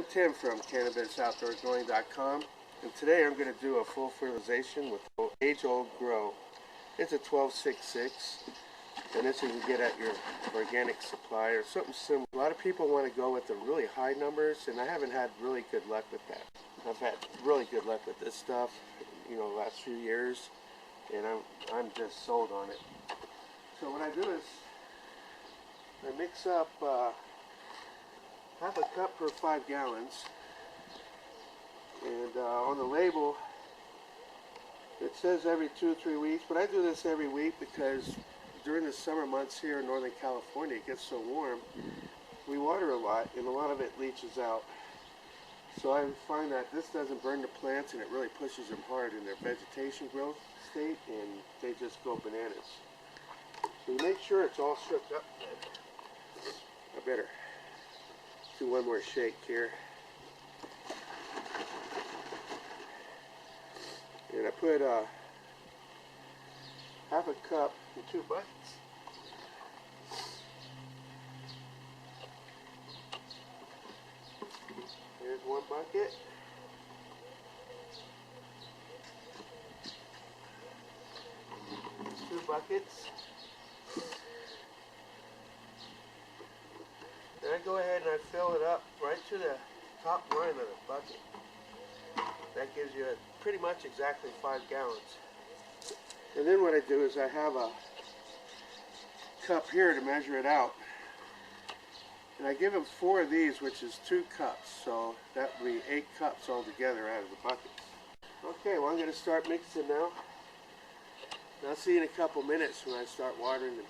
I'm Tim from CannabisOutdoorGrowing.com, and today I'm going to do a full fertilization with Age Old Grow. It's a 1266, and this you can get at your organic supply or something similar. A lot of people want to go with the really high numbers, and I haven't had really good luck with that. I've had really good luck with this stuff, the last few years, and I'm just sold on it. So what I do is I mix up half a cup per 5 gallons, and on the label it says every 2 or 3 weeks, but I do this every week because during the summer months here in Northern California it gets so warm, we water a lot and a lot of it leaches out. So I find that this doesn't burn the plants and it really pushes them hard in their vegetation growth state, and they just go bananas. So you make sure it's all shook up good. I better do one more shake here. And I put half a cup in 2 buckets. Here's 1 bucket. Two buckets. Then I go ahead and I fill it up right to the top line of the bucket. That gives you pretty much exactly 5 gallons. And then what I do is I have a cup here to measure it out. And I give them 4 of these, which is 2 cups. So that would be 8 cups altogether out of the bucket. Okay, well I'm going to start mixing now. And I'll see you in a couple minutes when I start watering them.